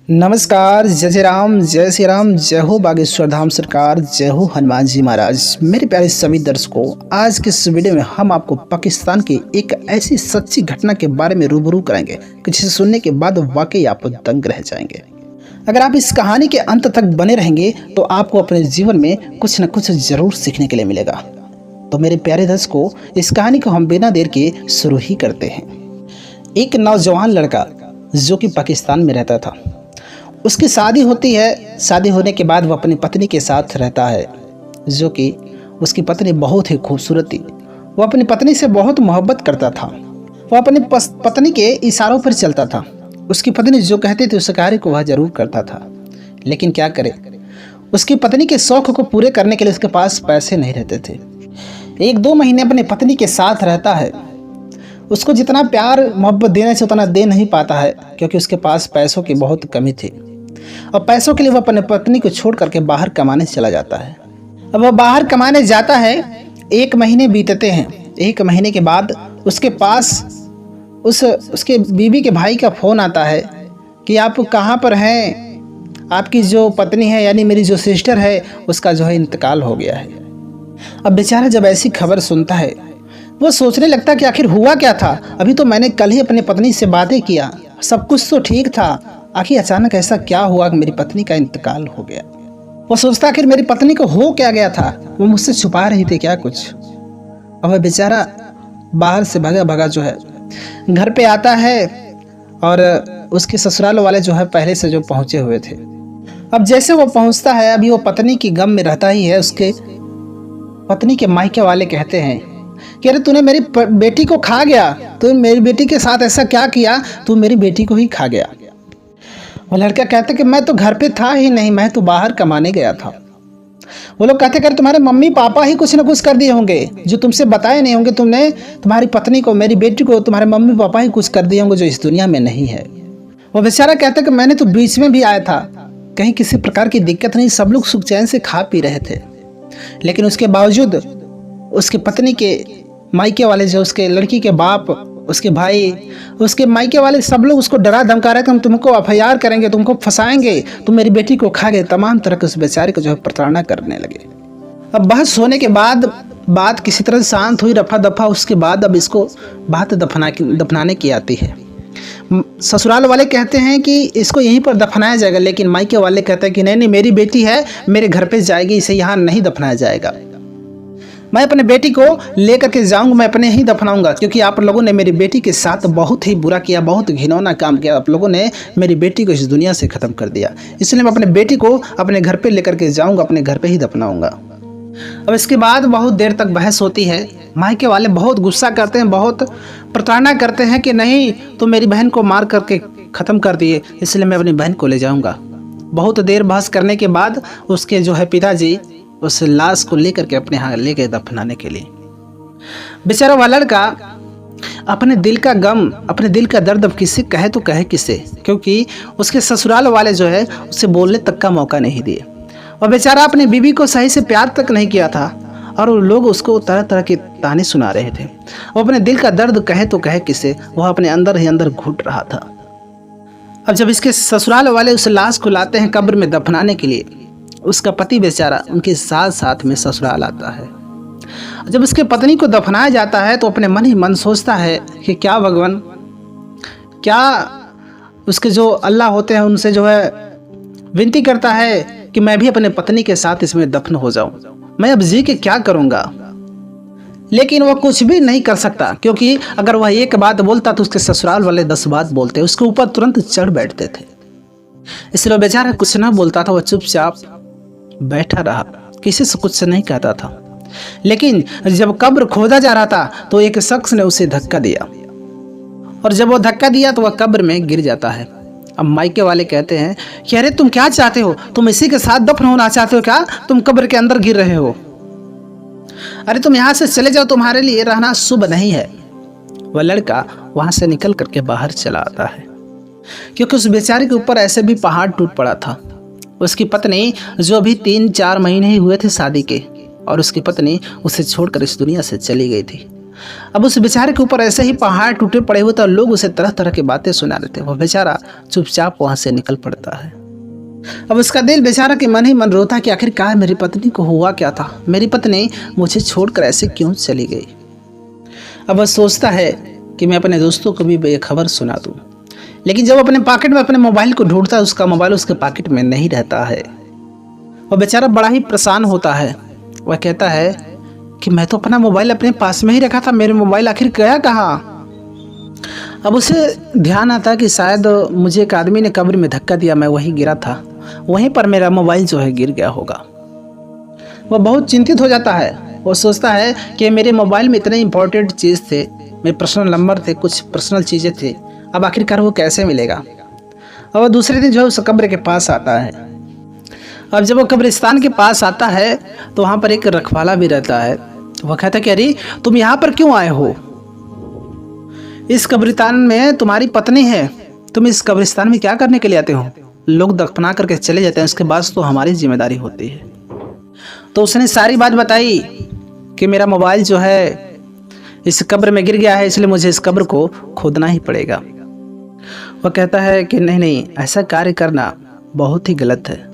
नमस्कार, जय श्री राम, जय श्री राम, जय हो बागेश्वर धाम सरकार, जय हो हनुमान जी महाराज। मेरे प्यारे सभी दर्शकों, आज के इस वीडियो में हम आपको पाकिस्तान की एक ऐसी सच्ची घटना के बारे में रूबरू कराएंगे कि जिसे सुनने के बाद वाकई आप दंग रह जाएंगे। अगर आप इस कहानी के अंत तक बने रहेंगे तो आपको अपने जीवन में कुछ न कुछ जरूर सीखने के लिए मिलेगा। तो मेरे प्यारे दर्शकों, इस कहानी को हम बिना देर के शुरू ही करते हैं। एक नौजवान लड़का जो कि पाकिस्तान में रहता था, उसकी शादी होती है। शादी होने के बाद वो अपनी पत्नी के साथ रहता है, जो कि उसकी पत्नी बहुत ही खूबसूरत थी। वो अपनी पत्नी से बहुत मोहब्बत करता था। वो अपनी पत्नी के इशारों पर चलता था। उसकी पत्नी जो कहती थी उस कार्य को वह जरूर करता था। लेकिन क्या करे, उसकी पत्नी के शौक को पूरे करने के लिए उसके पास पैसे नहीं रहते थे। 1-2 महीने अपनी पत्नी के साथ रहता है। उसको जितना प्यार मोहब्बत देने से उतना दे नहीं पाता है, क्योंकि उसके पास पैसों की बहुत कमी थी। और पैसों के लिए वह अपने पत्नी को छोड़ करके बाहर कमाने चला जाता है। अब वह बाहर कमाने जाता है। 1 महीने बीतते हैं। 1 महीने के बाद उसके पास उसके बीवी के भाई का फ़ोन आता है कि आप कहाँ पर हैं, आपकी जो पत्नी है यानी मेरी जो सिस्टर है उसका जो है इंतकाल हो गया है। अब बेचारा जब ऐसी खबर सुनता है वो सोचने लगता है कि आखिर हुआ क्या था। अभी तो मैंने कल ही अपनी पत्नी से बातें किया, सब कुछ तो ठीक था, आखिर अचानक ऐसा क्या हुआ कि मेरी पत्नी का इंतकाल हो गया। वो सोचता आखिर मेरी पत्नी को हो क्या गया था, वो मुझसे छुपा रही थी क्या कुछ। अब वह बेचारा बाहर से भगा भगा जो है घर पे आता है और उसके ससुराल वाले जो है पहले से जो पहुंचे हुए थे। अब जैसे वो पहुंचता है, अभी वो पत्नी की गम में रहता ही है। उसके पत्नी के मायके वाले कहते हैं कि अरे तूने मेरी बेटी को खा गया, तू मेरी बेटी के साथ ऐसा क्या किया, तू मेरी बेटी को ही खा गया। वो लड़का कहता कि मैं तो घर पे था ही नहीं, मैं तो बाहर कमाने गया था। वो लोग कहते कि तुम्हारे मम्मी पापा ही कुछ ना कुछ कर दिए होंगे जो तुमसे बताए नहीं होंगे। तुमने तुम्हारी पत्नी को, मेरी बेटी को, तुम्हारे मम्मी पापा ही कुछ कर दिए होंगे जो इस दुनिया में नहीं है। वो बेचारा कहता कि मैंने तो बीच में भी आया था, कहीं किसी प्रकार की दिक्कत नहीं, सब लोग सुख चैन से खा पी रहे थे। लेकिन उसके बावजूद उसके पत्नी के मायके वाले जो उसके लड़की के बाप, उसके भाई, उसके मायके वाले सब लोग उसको डरा धमका रहे कि हम तुमको एफआईआर करेंगे, तुमको फंसाएंगे, तुम मेरी बेटी को खा गए। तमाम तरह के उस बेचारे को जो है प्रताड़ना करने लगे। अब बहस होने के बाद बात किसी तरह शांत हुई, रफा दफा। उसके बाद अब इसको बात दफनाने की आती है। ससुराल वाले कहते हैं कि इसको यहीं पर दफनाया जाएगा, लेकिन मायके वाले कहते हैं कि नहीं, मेरी बेटी है, मेरे घर पे जाएगी, इसे यहाँ नहीं दफनाया जाएगा। मैं अपने बेटी को लेकर के जाऊंगा, मैं अपने ही दफनाऊंगा, क्योंकि आप लोगों ने मेरी बेटी के साथ बहुत ही बुरा किया, बहुत घिनौना काम किया। आप लोगों ने मेरी बेटी को इस दुनिया से ख़त्म कर दिया, इसलिए मैं अपने बेटी को अपने घर पे लेकर के जाऊंगा, अपने घर पे ही दफनाऊंगा। अब इसके बाद बहुत देर तक बहस होती है। मायके वाले बहुत गुस्सा करते हैं, बहुत प्रताड़ना करते हैं कि नहीं, तो मेरी बहन को मार करके ख़त्म कर दिए, इसलिए मैं अपनी बहन को ले जाऊँगा। बहुत देर बहस करने के बाद उसके जो है पिताजी उस लाश को लेकर के अपने यहाँ ले गए दफनाने के लिए। बेचारा वाला लड़का अपने दिल का गम, अपने दिल का दर्द अब किससे कहे तो कहे किससे, क्योंकि उसके ससुराल वाले जो है उसे बोलने तक का मौका नहीं दिए। और बेचारा अपनी बीवी को सही से प्यार तक नहीं किया था, और लोग उसको तरह तरह के ताने सुना रहे थे। वो अपने दिल का दर्द कहे तो कहे किससे, वह अपने अंदर ही अंदर घुट रहा था। अब जब इसके ससुराल वाले उस लाश को लाते हैं कब्र में दफनाने के लिए, उसका पति बेचारा उनके साथ साथ में ससुराल आता है। जब उसके पत्नी को दफनाया जाता है तो अपने मन ही मन सोचता है कि क्या भगवान, क्या उसके जो अल्लाह होते हैं उनसे जो है विनती करता है कि मैं भी अपने पत्नी के साथ इसमें दफन हो जाऊं, मैं अब जी के क्या करूंगा। लेकिन वह कुछ भी नहीं कर सकता, क्योंकि अगर वह एक बात बोलता तो उसके ससुराल वाले 10 बात बोलते, उसके ऊपर तुरंत चढ़ बैठते थे। इसलिए बेचारा कुछ ना बोलता था, वह चुपचाप बैठा रहा, किसी से कुछ नहीं कहता था। लेकिन जब कब्र खोदा जा रहा था तो एक शख्स ने उसे धक्का दिया, और जब वो धक्का दिया तो वह कब्र में गिर जाता है। अब मायके वाले कहते हैं कि अरे तुम क्या चाहते हो, तुम इसी के साथ दफन होना चाहते हो क्या, तुम कब्र के अंदर गिर रहे हो, अरे तुम यहाँ से चले जाओ, तुम्हारे लिए रहना शुभ नहीं है। वह लड़का वहां से निकल करके बाहर चला आता है, क्योंकि उस बेचारे के ऊपर ऐसे भी पहाड़ टूट पड़ा था। उसकी पत्नी, जो अभी 3-4 महीने ही हुए थे शादी के, और उसकी पत्नी उसे छोड़कर इस दुनिया से चली गई थी। अब उस बेचारे के ऊपर ऐसे ही पहाड़ टूटे पड़े हुए थे और लोग उसे तरह तरह की बातें सुना रहे थे। वह बेचारा चुपचाप वहाँ से निकल पड़ता है। अब उसका दिल बेचारा के मन ही मन रोता कि आखिरकार मेरी पत्नी को हुआ क्या था, मेरी पत्नी मुझे छोड़कर ऐसे क्यों चली गई। अब वह सोचता है कि मैं अपने दोस्तों को भी ये खबर सुना दूं, लेकिन जब अपने पॉकेट में अपने मोबाइल को ढूंढता है, उसका मोबाइल उसके पॉकेट में नहीं रहता है। वह बेचारा बड़ा ही परेशान होता है। वह कहता है कि मैं तो अपना मोबाइल अपने पास में ही रखा था, मेरे मोबाइल आखिर गया कहाँ। अब उसे ध्यान आता है कि शायद मुझे एक आदमी ने कब्र में धक्का दिया, मैं वहीं गिरा था, वहीं पर मेरा मोबाइल जो है गिर गया होगा। वह बहुत चिंतित हो जाता है। वो सोचता है कि मेरे मोबाइल में इतने इंपॉर्टेंट चीज़ थे, मेरे पर्सनल नंबर थे, कुछ पर्सनल चीज़ें थी, अब आखिरकार वो कैसे मिलेगा। अब वह दूसरे दिन जो है उस कब्र के पास आता है। अब जब वो कब्रिस्तान के पास आता है तो वहाँ पर एक रखवाला भी रहता है। तो वह कहता है कि अरे तुम यहाँ पर क्यों आए हो, इस कब्रिस्तान में तुम्हारी पत्नी है, तुम इस कब्रिस्तान में क्या करने के लिए आते हो। लोग दफना करके चले जाते हैं, उसके बाद तो हमारी जिम्मेदारी होती है। तो उसने सारी बात बताई कि मेरा मोबाइल जो है इस कब्र में गिर गया है, इसलिए मुझे इस कब्र को खोदना ही पड़ेगा। वह कहता है कि नहीं नहीं, ऐसा कार्य करना बहुत ही गलत है,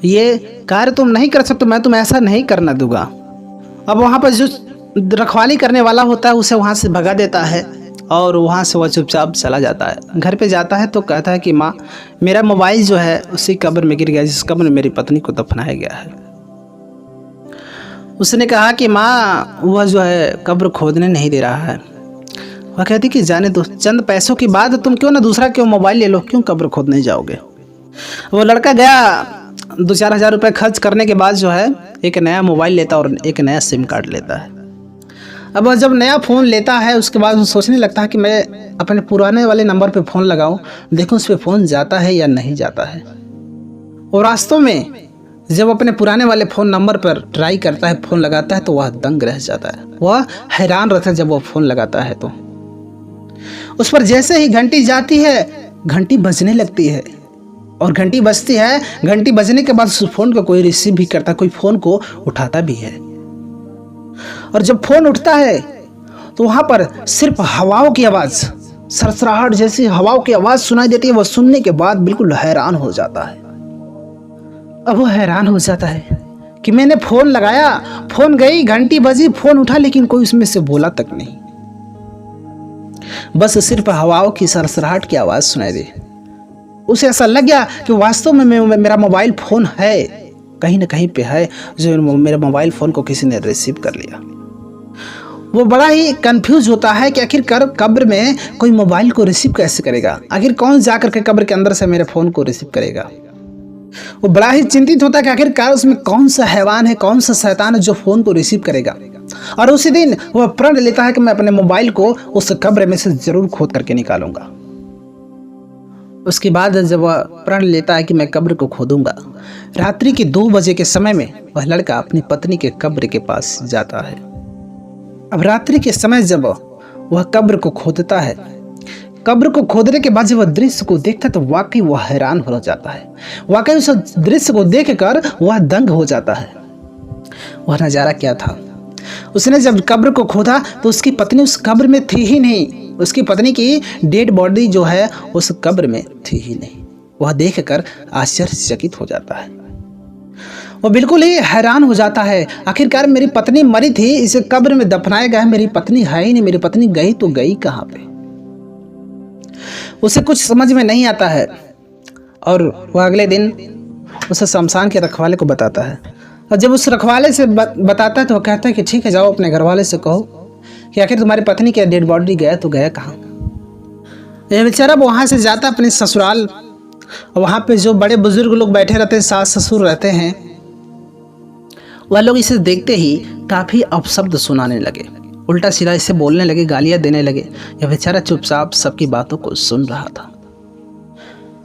ये कार्य तुम नहीं कर सकते, मैं तुम्हें ऐसा नहीं करना दूंगा। अब वहाँ पर जो रखवाली करने वाला होता है उसे वहाँ से भगा देता है और वहाँ से वह चुपचाप चला जाता है। घर पे जाता है तो कहता है कि माँ, मेरा मोबाइल जो है उसी कब्र में गिर गया जिस कब्र में मेरी पत्नी को दफनाया गया है। उसने कहा कि माँ, वह जो है कब्र खोदने नहीं दे रहा है। वह कहती कि जाने दो, चंद पैसों की बात, तुम क्यों ना दूसरा क्यों मोबाइल ले लो, क्यों कब्र खोदने जाओगे। वो लड़का गया, 2-4 हज़ार रुपये खर्च करने के बाद जो है एक नया मोबाइल लेता और एक नया सिम कार्ड लेता है। अब वह जब नया फ़ोन लेता है उसके बाद वो सोचने लगता है कि मैं अपने पुराने वाले नंबर पे फ़ोन लगाऊं, देखूं उस पर फ़ोन जाता है या नहीं जाता है। और वास्तव में जब अपने पुराने वाले फ़ोन नंबर पर ट्राई करता है, फ़ोन लगाता है, तो वह दंग रह जाता है। वह हैरान रहता है जब वह फ़ोन लगाता है तो उस पर जैसे ही घंटी जाती है, घंटी बजने लगती है और घंटी बजती है, घंटी बजने के बाद उस फ़ोन को कोई रिसीव भी करता, कोई फ़ोन को उठाता भी है। और जब फ़ोन उठता है तो वहाँ पर सिर्फ हवाओं की आवाज़, सरसराहट जैसी हवाओं की आवाज़ सुनाई देती है। वह सुनने के बाद बिल्कुल हैरान हो जाता है। अब वो हैरान हो जाता है कि मैंने फ़ोन लगाया, फ़ोन गई, घंटी बजी, फ़ोन उठा, लेकिन कोई उसमें से बोला तक नहीं, बस सिर्फ हवाओं की सरसराहट की आवाज़ सुनाई दी। उसे ऐसा लग गया कि वास्तव में मेरा मोबाइल फ़ोन है, कहीं ना कहीं पे है, जो मेरे मोबाइल फ़ोन को किसी ने रिसीव कर लिया। वो बड़ा ही कंफ्यूज होता है कि आखिरकार कब्र में कोई मोबाइल को रिसीव कैसे करेगा, आखिर कौन जा करके कब्र के अंदर से मेरे फ़ोन को रिसीव करेगा। वो बड़ा ही चिंतित होता है कि आखिरकार उसमें कौन सा हैवान है, कौन सा शैतान है जो फ़ोन को रिसीव करेगा। और उसी दिन वह प्रण लेता है कि मैं अपने मोबाइल को उस कब्र में से ज़रूर खोद करके निकालूंगा। उसके बाद जब वह प्रण लेता है कि मैं कब्र को खोदूंगा, रात्रि के 2 बजे के समय में वह लड़का अपनी पत्नी के कब्र के पास जाता है। अब रात्रि के समय जब वह कब्र को खोदता है, कब्र को खोदने के बाद जब वह दृश्य को देखता है तो वाकई वह हैरान हो जाता है। वाकई उस दृश्य को देखकर वह दंग हो जाता है। वह नज़ारा क्या था, उसने जब कब्र को खोदा तो उसकी पत्नी उस कब्र में थी ही नहीं, उसकी पत्नी की डेड बॉडी जो है उस कब्र में थी ही नहीं। वह देखकर आश्चर्यचकित हो जाता है। वो बिल्कुल ही हैरान हो जाता है, आखिरकार मेरी पत्नी मरी थी, इसे कब्र में दफनाया गया, मेरी पत्नी है ही नहीं, मेरी पत्नी गई तो गई कहाँ पे। उसे कुछ समझ में नहीं आता है और वह अगले दिन उसे शमशान के रखवाले को बताता है। और जब उस रखवाले से बताता है तो वह कहता है कि ठीक है, जाओ अपने घर वाले से कहो कि आखिर तुम्हारी पत्नी की डेड बॉडी गया तो गया कहाँ। यह बेचारा वहाँ से जाता अपने ससुराल, और वहाँ पे जो बड़े बुजुर्ग लोग बैठे रहते हैं, सास ससुर रहते हैं, वह लोग इसे देखते ही काफ़ी अपशब्द सुनाने लगे, उल्टा सीधा इसे बोलने लगे, गालियाँ देने लगे। यह बेचारा चुपचाप सबकी बातों को सुन रहा था।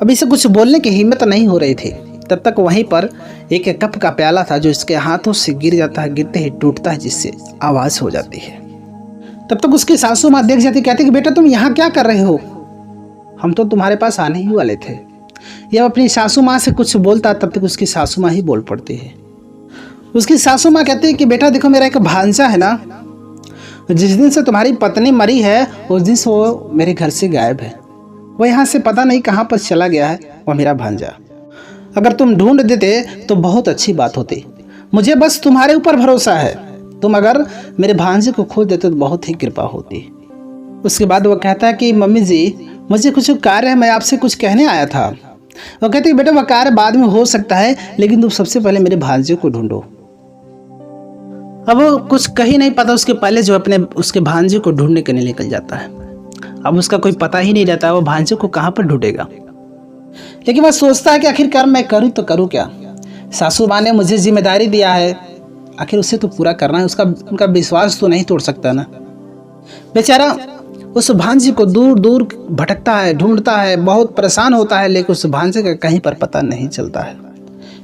अब इसे कुछ बोलने की हिम्मत नहीं हो रही थी। तब तक वहीं पर एक कप का प्याला था जो इसके हाथों से गिर जाता है, गिरते ही टूटता है, जिससे आवाज़ हो जाती है। तब तक उसकी सासू माँ देख जाती, कहती कि बेटा तुम यहाँ क्या कर रहे हो, हम तो तुम्हारे पास आने ही वाले थे। यह अपनी सासू माँ से कुछ बोलता, तब तक उसकी सासू माँ ही बोल पड़ती है। उसकी सासू माँ कहती है कि बेटा देखो, मेरा एक भांजा है ना, जिस दिन से तुम्हारी पत्नी मरी है उस दिन से वो मेरे घर से गायब है। वो यहाँ से पता नहीं कहाँ पर चला गया है, वो मेरा भांजा। अगर तुम ढूंढ देते तो बहुत अच्छी बात होती। मुझे बस तुम्हारे ऊपर भरोसा है। तुम अगर मेरे भांजे को खोज देते तो बहुत ही कृपा होती। उसके बाद वो कहता है कि मम्मी जी, मुझे कुछ कार्य है, मैं आपसे कुछ कहने आया था। वो कहती है बेटा वह कार्य बाद में हो सकता है, लेकिन तुम सबसे पहले मेरे भांजे को ढूंढो। अब वो कुछ कहीं नहीं पता उसके पहले जो अपने उसके भांजे को ढूंढने के लिए निकल जाता है। अब उसका कोई पता ही नहीं रहता वो भांजे को कहाँ पर ढूंढेगा। लेकिन वह सोचता है कि आखिरकार मैं करूँ तो करूँ क्या। सासू माँ ने मुझे जिम्मेदारी दिया है, आखिर उसे तो पूरा करना है। उनका विश्वास तो नहीं तोड़ सकता ना। बेचारा उस भांजे को दूर दूर भटकता है, ढूंढता है, बहुत परेशान होता है, लेकिन उस भांजे का कहीं पर पता नहीं चलता है।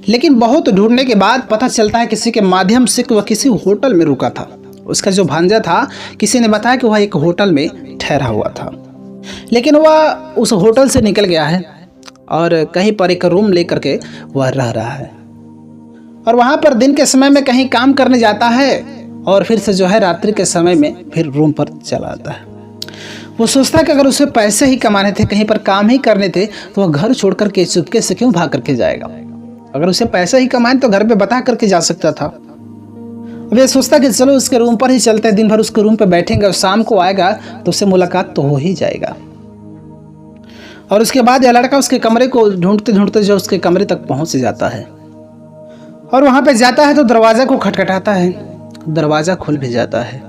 लेकिन बहुत ढूंढने के बाद पता चलता है किसी के माध्यम से कि वह किसी होटल में रुका था। उसका जो भांजा था, किसी ने बताया कि वह एक होटल में ठहरा हुआ था, लेकिन वह उस होटल से निकल गया है और कहीं पर एक रूम लेकर के वह रह रहा है। और वहाँ पर दिन के समय में कहीं काम करने जाता है और फिर से जो है रात्रि के समय में फिर रूम पर चला आता है। वो सोचता है कि अगर उसे पैसे ही कमाने थे, कहीं पर काम ही करने थे, तो वह घर छोड़ करके चुपके से क्यों भाग करके जाएगा। अगर उसे पैसे ही कमाने तो घर पे बता करके जा सकता था। अब ये सोचता कि चलो उसके रूम पर ही चलते हैं, दिन भर उसके रूम पे बैठेंगे और शाम को आएगा तो उससे मुलाकात तो हो ही जाएगा। और उसके बाद यह लड़का उसके कमरे को ढूंढते ढूंढते जो उसके कमरे तक पहुंच जाता है और वहां पे जाता है तो दरवाजा को खटखटाता है। दरवाजा खुल भी जाता है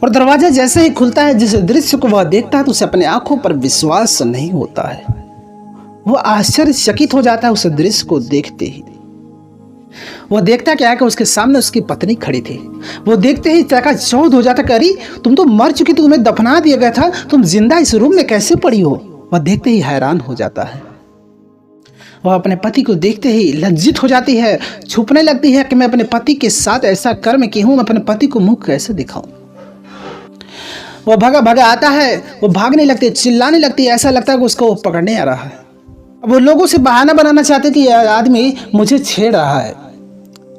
और दरवाजा जैसे ही खुलता है, जिस दृश्य को वह देखता है तो उसे अपने आंखों पर विश्वास नहीं होता है। वो आश्चर्यचकित हो जाता है उस दृश्य को देखते ही। वो देखता क्या है कि उसके सामने उसकी पत्नी खड़ी थी। वो देखते ही चौंध हो जाता कि अरे तुम तो मर चुकी, तुम्हें दफना दिया गया था, तुम जिंदा इस रूम में कैसे पड़ी हो। वह देखते ही हैरान हो जाता है। वह अपने पति को देखते ही लज्जित हो जाती है, छुपने लगती है कि मैं अपने पति के साथ ऐसा कर्म की हूं, मैं अपने पति को मुंह कैसे दिखाऊं। वो भगा भगा आता है, वो भागने लगती है, चिल्लाने लगती है, ऐसा लगता है कि उसको वो पकड़ने आ रहा है। वो लोगों से बहाना बनाना चाहते कि यह आदमी मुझे छेड़ रहा है।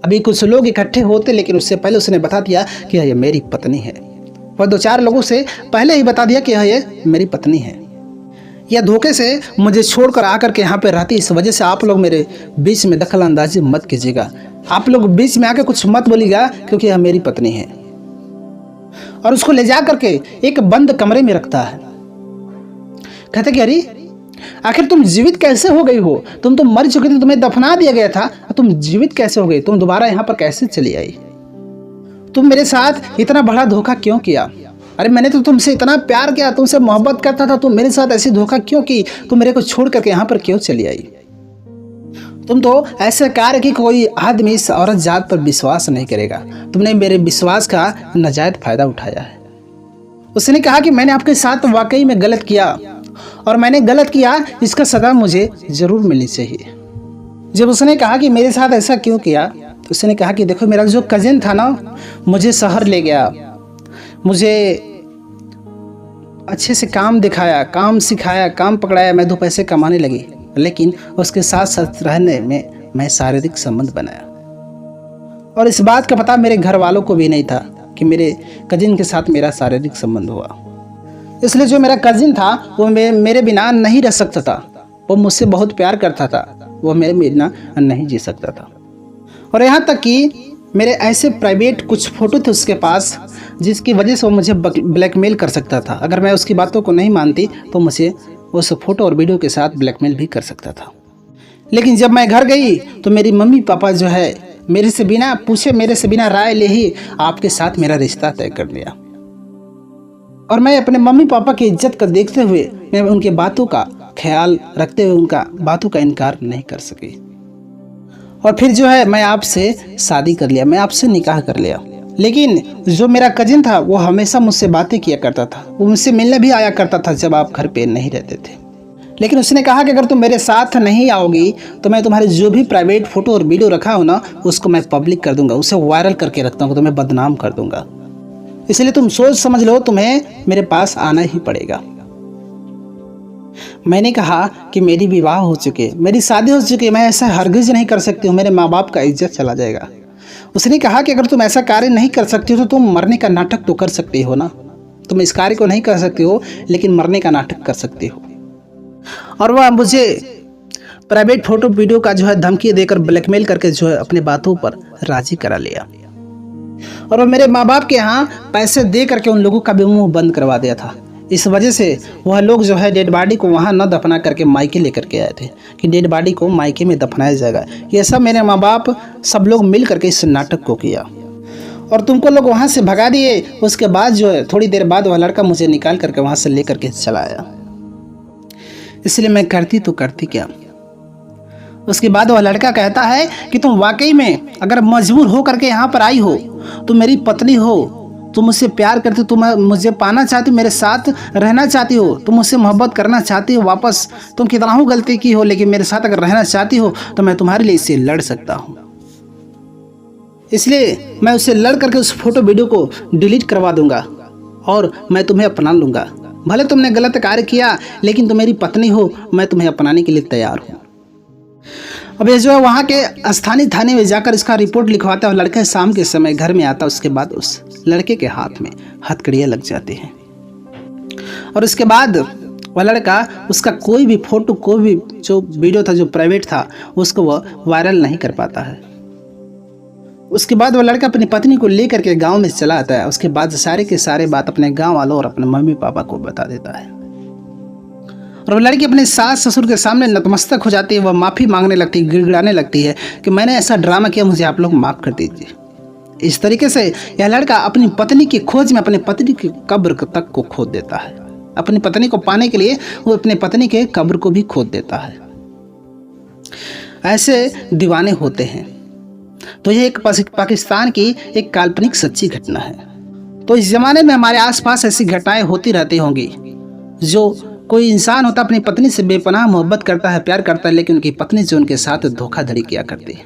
अभी कुछ लोग इकट्ठे होते, लेकिन उससे पहले उसने बता दिया कि यह मेरी पत्नी है। वह 2-4 लोगों से पहले ही बता दिया कि यह मेरी पत्नी है। यह धोखे से मुझे छोड़कर आकर के यहाँ पे रहती, इस वजह से आप लोग मेरे बीच में दखल अंदाजी मत कीजिएगा। आप लोग बीच में आकर कुछ मत बोलिएगा, क्योंकि यह मेरी पत्नी है। और उसको ले जा करके एक बंद कमरे में रखता है। कहते कि अरे आखिर तुम जीवित कैसे हो गई हो, तुम तो मर चुकी थी, तुम्हें दफना दिया गया था, तुम जीवित कैसे हो गई, तुम दोबारा यहाँ पर कैसे चली आई, तुम मेरे साथ इतना बड़ा धोखा क्यों किया। अरे मैंने तो तुमसे इतना प्यार किया, तुमसे मोहब्बत करता था, तुम मेरे साथ ऐसी धोखा क्यों की, तुम मेरे को छोड़ करके यहाँ पर क्यों चली आई। तुम तो ऐसे कार्य कि कोई आदमी इस औरत जात पर विश्वास नहीं करेगा। तुमने मेरे विश्वास का नाजायज फायदा उठाया है। उसने कहा कि मैंने आपके साथ वाकई में गलत किया और मैंने गलत किया, इसका सजा मुझे जरूर मिलनी चाहिए। जब उसने कहा कि मेरे साथ ऐसा क्यों किया, तो उसने कहा कि देखो मेरा जो कजिन था ना, मुझे शहर ले गया, मुझे अच्छे से काम दिखाया, काम सिखाया, काम पकड़ाया, मैं 2 पैसे कमाने लगी, लेकिन उसके साथ साथ रहने में मैं शारीरिक संबंध बनाया। और इस बात का पता मेरे घर वालों को भी नहीं था कि मेरे कजिन के साथ मेरा शारीरिक संबंध हुआ। इसलिए जो मेरा कजिन था वो मेरे बिना नहीं रह सकता था। वो मुझसे बहुत प्यार करता था, वो मेरे बिना नहीं जी सकता था। और यहाँ तक कि मेरे ऐसे प्राइवेट कुछ फ़ोटो थे उसके पास, जिसकी वजह से वो मुझे ब्लैकमेल कर सकता था। अगर मैं उसकी बातों को नहीं मानती तो मुझे उस फोटो और वीडियो के साथ ब्लैकमेल भी कर सकता था। लेकिन जब मैं घर गई तो मेरी मम्मी पापा जो है मेरे से बिना पूछे, मेरे से बिना राय ले ही आपके साथ मेरा रिश्ता तय कर लिया। और मैं अपने मम्मी पापा की इज्जत को देखते हुए, मैं उनके बातों का ख्याल रखते हुए उनका बातों का इनकार नहीं कर सकी। और फिर जो है मैं आपसे शादी कर लिया, मैं आपसे निकाह कर लिया। लेकिन जो मेरा कजिन था वो हमेशा मुझसे बातें किया करता था, वो मुझसे मिलने भी आया करता था जब आप घर पे नहीं रहते थे। लेकिन उसने कहा कि अगर तुम मेरे साथ नहीं आओगी तो मैं तुम्हारे जो भी प्राइवेट फ़ोटो और वीडियो रखा हो ना, उसको मैं पब्लिक कर दूंगा, उसे वायरल करके रखता हूँ, तुम्हें बदनाम कर दूंगा। इसलिए तुम सोच समझ लो, तुम्हें मेरे पास आना ही पड़ेगा। मैंने कहा कि मेरी विवाह हो चुके, मेरी शादी हो चुकी है, मैं ऐसा हरगिज नहीं कर सकती हूँ, मेरे माँ बाप का इज्जत चला जाएगा। उसने कहा कि अगर तुम ऐसा कार्य नहीं कर सकती हो तो तुम मरने का नाटक तो कर सकते हो ना। तुम इस कार्य को नहीं कर सकते हो लेकिन मरने का नाटक कर सकते हो। और वह मुझे प्राइवेट फोटो वीडियो का जो है धमकी देकर ब्लैकमेल करके जो है अपने बातों पर राजी करा लिया। और वो मेरे माँ बाप के यहाँ पैसे दे करके उन लोगों का भी मुंह बंद करवा दिया था। इस वजह से वह लोग जो है डेड बॉडी को वहाँ न दफना करके मायके लेकर के आए थे कि डेड बॉडी को मायके में दफनाया जाएगा। ये सब मेरे माँ बाप सब लोग मिल करके इस नाटक को किया और तुमको लोग वहाँ से भगा दिए। उसके बाद जो है थोड़ी देर बाद वह लड़का मुझे निकाल करके वहाँ से लेकर के चला आया। इसलिए मैं करती तो करती क्या। उसके बाद वह लड़का कहता है कि तुम वाकई में अगर मजबूर हो करके यहाँ पर आई हो, तुम मेरी पत्नी हो, तुम मुझसे प्यार करती हो, तुम मुझे पाना चाहती हो, मेरे साथ रहना चाहती हो, तुम मुझसे मोहब्बत करना चाहती हो वापस, तुम कितना हो गलती की हो लेकिन मेरे साथ अगर रहना चाहती हो तो मैं तुम्हारे लिए इससे लड़ सकता हूँ। इसलिए मैं उससे लड़ करके उस फोटो वीडियो को डिलीट करवा दूंगा और मैं तुम्हें अपना लूँगा। भले तुमने गलत कार्य किया लेकिन तुम मेरी पत्नी हो, मैं तुम्हें अपनाने के लिए तैयार हूँ। अब ये जो है वहाँ के स्थानीय थाने में जाकर इसका रिपोर्ट लिखवाता है। लड़का शाम के समय घर में आता है। उसके बाद उस लड़के के हाथ में हथकड़ियाँ लग जाती हैं और उसके बाद वह लड़का उसका कोई भी फोटो, कोई भी जो वीडियो था जो प्राइवेट था, उसको वह वायरल नहीं कर पाता है। उसके बाद वह लड़का अपनी पत्नी को लेकर के गांव में चला आता है। उसके बाद सारे के सारे बात अपने गांव वालों और अपने मम्मी पापा को बता देता है और वह लड़की अपने सास ससुर के सामने नतमस्तक हो जाती है। वह माफ़ी मांगने लगती है, गिड़गिड़ाने लगती है कि मैंने ऐसा ड्रामा किया, मुझे आप लोग माफ़ कर दीजिए। इस तरीके से यह लड़का अपनी पत्नी की खोज में अपनी पत्नी की कब्र तक को खोद देता है। अपनी पत्नी को पाने के लिए वो अपनी पत्नी के कब्र को भी खोद देता है। ऐसे दीवाने होते हैं। तो यह एक पाकिस्तान की एक काल्पनिक सच्ची घटना है। तो इस ज़माने में हमारे आसपास ऐसी घटनाएं होती रहती होंगी। जो कोई इंसान होता अपनी पत्नी से बेपनाह मोहब्बत करता है, प्यार करता है, लेकिन उनकी पत्नी जो उनके साथ धोखाधड़ी किया करती है,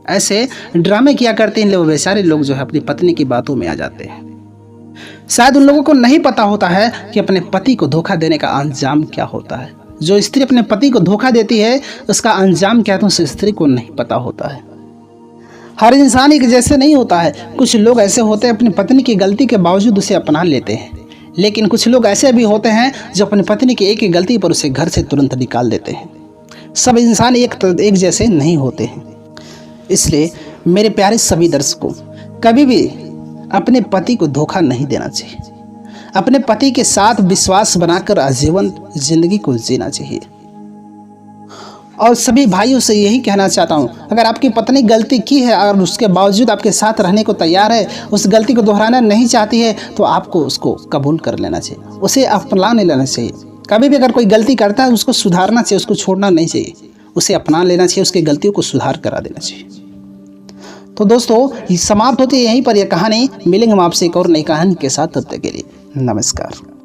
ऐसे ड्रामे किया करते हैं। बेचारे लोग जो है अपनी पत्नी की बातों में आ जाते हैं। शायद उन लोगों को नहीं पता होता है कि अपने पति को धोखा देने का अंजाम क्या होता है। जो स्त्री अपने पति को धोखा देती है उसका अंजाम क्या है तो उस स्त्री को नहीं पता होता है। हर इंसान एक जैसे नहीं होता है। कुछ लोग ऐसे होते हैं अपनी पत्नी की गलती के बावजूद उसे अपना लेते हैं, लेकिन कुछ लोग ऐसे भी होते हैं जो अपनी पत्नी की एक ही गलती पर उसे घर से तुरंत निकाल देते हैं। सब इंसान एक जैसे नहीं होते हैं। इसलिए मेरे प्यारे सभी दर्शकों, कभी भी अपने पति को धोखा नहीं देना चाहिए। अपने पति के साथ विश्वास बनाकर आजीवन जिंदगी को जीना चाहिए। और सभी भाइयों से यही कहना चाहता हूँ, अगर आपकी पत्नी गलती की है और उसके बावजूद आपके साथ रहने को तैयार है, उस गलती को दोहराना नहीं चाहती है, तो आपको उसको कबूल कर लेना चाहिए, उसे अपना नहीं लेना चाहिए। कभी भी अगर कोई गलती करता है उसको सुधारना चाहिए, उसको छोड़ना नहीं चाहिए, उसे अपना लेना चाहिए, उसकी गलतियों को सुधार करा देना चाहिए। तो दोस्तों समाप्त होती है यहीं पर यह कहानी। मिलेंगे हम आपसे एक और नई कहानी के साथ, तब तक के लिए नमस्कार।